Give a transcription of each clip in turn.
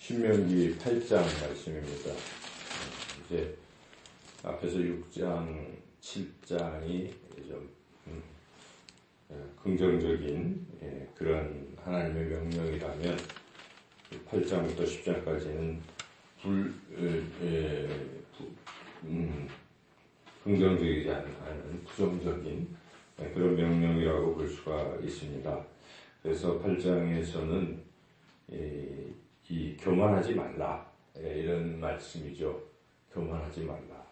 신명기 8장 말씀입니다. 이제 앞에서 6장, 7장이 좀 긍정적인 그런 하나님의 명령이라면 8장부터 10장까지는 긍정적이지 않은 부정적인 그런 명령이라고 볼 수가 있습니다. 그래서 8장에서는 이 교만하지 말라 이런 말씀이죠. 교만하지 말라.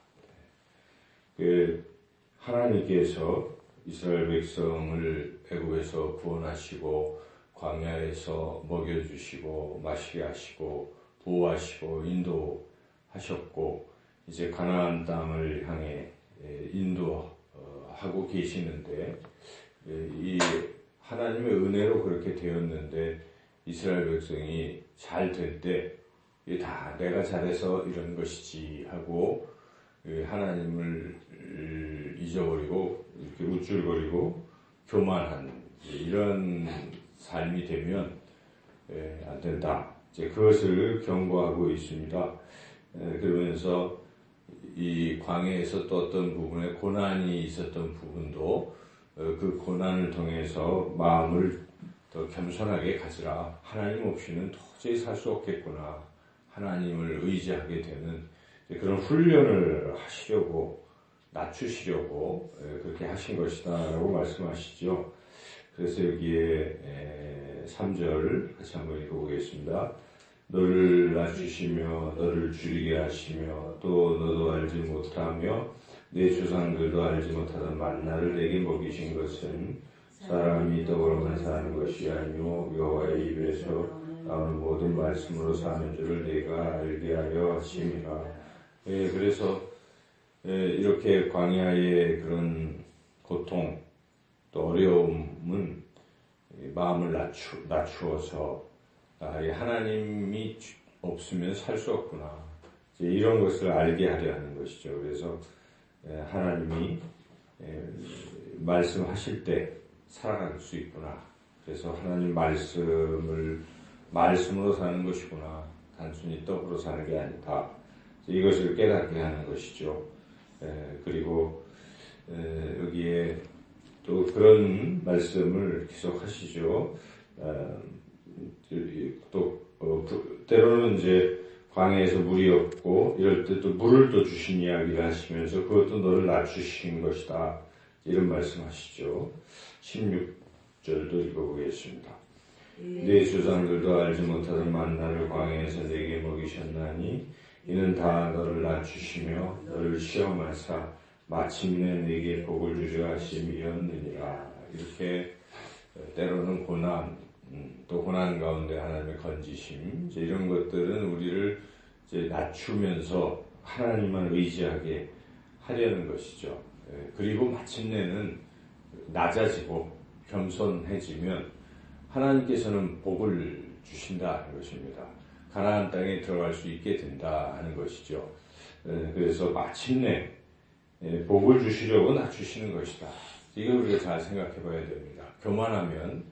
하나님께서 이스라엘 백성을 애굽에서 구원하시고 광야에서 먹여주시고 마시게 하시고 보호하시고 인도하셨고 이제 가나안 땅을 향해 인도하고 계시는데 이 하나님의 은혜로 그렇게 되었는데 이스라엘 백성이 잘 될 때 다 내가 잘해서 이런 것이지 하고 하나님을 잊어버리고 이렇게 우쭐거리고 교만한 이런 삶이 되면 안 된다. 이제 그것을 경고하고 있습니다. 그러면서 이 광야에서 또 어떤 부분에 고난이 있었던 부분도 그 고난을 통해서 마음을 더 겸손하게 가지라. 하나님 없이는 도저히 살 수 없겠구나. 하나님을 의지하게 되는 그런 훈련을 하시려고 낮추시려고 그렇게 하신 것이다 라고 말씀하시죠. 그래서 여기에 3절 같이 한번 읽어보겠습니다. 너를 낮추시며 너를 줄이게 하시며 또 너도 알지 못하며 내 조상들도 알지 못하던 만나를 내게 먹이신 것은 사람이 떡으로만 사는 것이 아니요 여호와의 입에서 나오는 모든 말씀으로 사는 줄을 내가 알게 하려 하심이라. 그래서 이렇게 광야의 그런 고통 또 어려움은 마음을 낮추어서 하나님이 없으면 살 수 없구나. 이런 것을 알게 하려 하는 것이죠. 그래서 하나님이 말씀하실 때 살아갈 수 있구나. 그래서 하나님 말씀으로 사는 것이구나. 단순히 떡으로 사는 게 아니다. 이것을 깨닫게 하는 것이죠. 그리고 여기에 또 그런 말씀을 계속 하시죠. 또 때로는 이제 광야에서 물이 없고 이럴 때 또 물을 또 주신 이야기를 하시면서 그것도 너를 낮추신 것이다. 이런 말씀하시죠. 16절도 읽어보겠습니다. 내 조상들도 알지 못하던 만나를 광야에서 내게 먹이셨나니 이는 다 너를 낮추시며 너를 시험하사 마침내 내게 복을 주려 하심이었느니라. 이렇게 때로는 고난, 또 고난 가운데 하나님의 건지심, 이제 이런 것들은 우리를 이제 낮추면서 하나님만 의지하게 하려는 것이죠. 그리고 마침내는 낮아지고 겸손해지면 하나님께서는 복을 주신다 하는 것입니다. 가나안 땅에 들어갈 수 있게 된다 하는 것이죠. 그래서 마침내 복을 주시려고 낮추시는 것이다. 이걸 우리가 잘 생각해 봐야 됩니다. 교만하면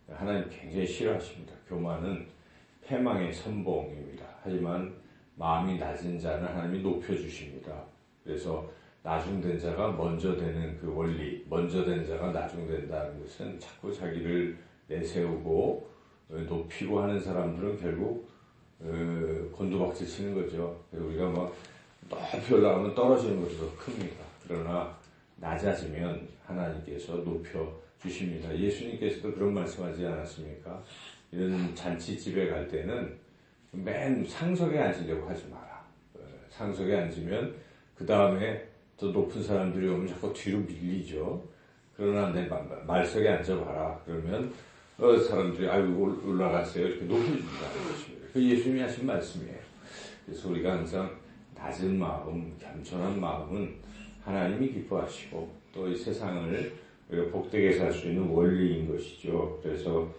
하나님 굉장히 싫어하십니다. 교만은 패망의 선봉입니다. 하지만 마음이 낮은 자는 하나님이 높여주십니다. 그래서 나중된 자가 먼저 되는 그 원리, 먼저 된 자가 나중된다는 것은 자꾸 자기를 내세우고 높이고 하는 사람들은 결국 곤두박질 치는 거죠. 우리가 막 높이 올라가면 떨어지는 것이 더 큽니다. 그러나 낮아지면 하나님께서 높여주십니다. 예수님께서도 그런 말씀하지 않았습니까? 이런 잔치집에 갈 때는 맨 상석에 앉으려고 하지 마라. 상석에 앉으면 그 다음에 더 높은 사람들이 오면 자꾸 뒤로 밀리죠. 그러나 내 말석에 앉아봐라. 그러면 사람들이 아이고 올라갔어요. 이렇게 높여준다는 것입니다. 그 예수님이 하신 말씀이에요. 그래서 우리가 항상 낮은 마음, 겸손한 마음은 하나님이 기뻐하시고 또 이 세상을 우리가 복되게 살 수 있는 원리인 것이죠. 그래서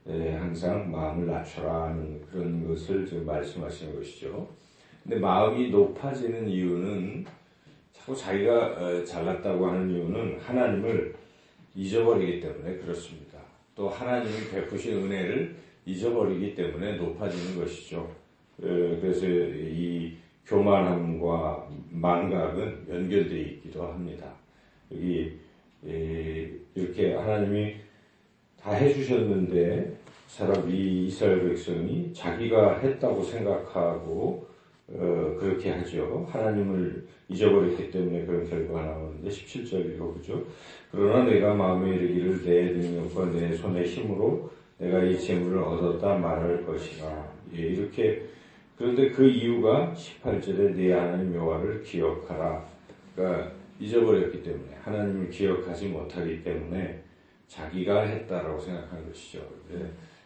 항상 마음을 낮춰라 하는 그런 것을 지금 말씀하시는 것이죠. 근데 마음이 높아지는 이유는 자꾸 자기가 잘났다고 하는 이유는 하나님을 잊어버리기 때문에 그렇습니다. 또 하나님이 베푸신 은혜를 잊어버리기 때문에 높아지는 것이죠. 그래서 이 교만함과 망각은 연결되어 있기도 합니다. 여기 이렇게 하나님이 다 해주셨는데 이 이스라엘 백성이 자기가 했다고 생각하고 그렇게 하죠. 하나님을 잊어버렸기 때문에 그런 결과가 나오는데 17절이고 그죠. 그러나 내가 마음에 이르기를 내 능력과 내 손의 힘으로 내가 이 재물을 얻었다 말할 것이라. 이렇게 그런데 그 이유가 18절에 네 하나님 여호와를 기억하라. 그러니까 잊어버렸기 때문에 하나님을 기억하지 못하기 때문에 자기가 했다라고 생각하는 것이죠.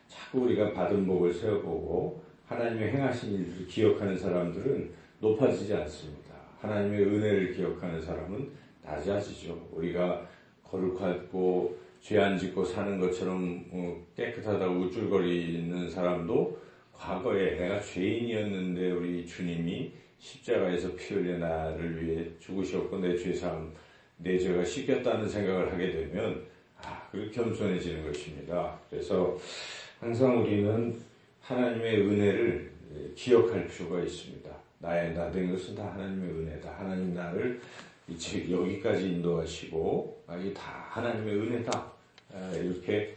자꾸 우리가 받은 복을 세워보고 하나님의 행하신 일들을 기억하는 사람들은 높아지지 않습니다. 하나님의 은혜를 기억하는 사람은 낮아지죠. 우리가 거룩하고 죄 안 짓고 사는 것처럼 깨끗하다고 우쭐거리는 사람도 과거에 내가 죄인이었는데 우리 주님이 십자가에서 피 흘려 나를 위해 죽으셨고 내 죄사함, 내 죄가 씻겼다는 생각을 하게 되면 그렇게 겸손해지는 것입니다. 그래서 항상 우리는 하나님의 은혜를 기억할 필요가 있습니다. 나 된 것은 다 하나님의 은혜다. 하나님 나를 여기까지 인도하시고 이게 다 하나님의 은혜다. 이렇게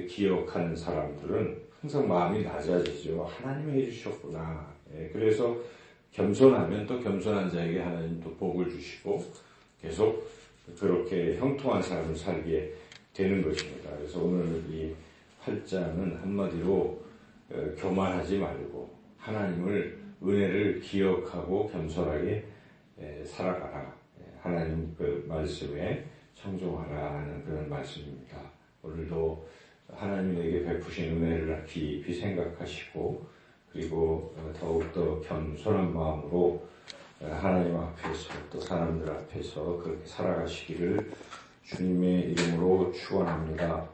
기억하는 사람들은 항상 마음이 낮아지죠. 하나님이 해주셨구나. 그래서 겸손하면 또 겸손한 자에게 하나님 또 복을 주시고 계속 그렇게 형통한 삶을 살게 되는 것입니다. 그래서 오늘 이 8장은 한마디로 교만하지 말고 하나님을 은혜를 기억하고 겸손하게 살아가라. 하나님 그 말씀에 청종하라 하는 그런 말씀입니다. 오늘도 하나님이 내게 베푸신 은혜를 깊이 생각하시고 그리고 더욱더 겸손한 마음으로 하나님 앞에서 또 사람들 앞에서 그렇게 살아가시기를 주님의 이름으로 축원합니다.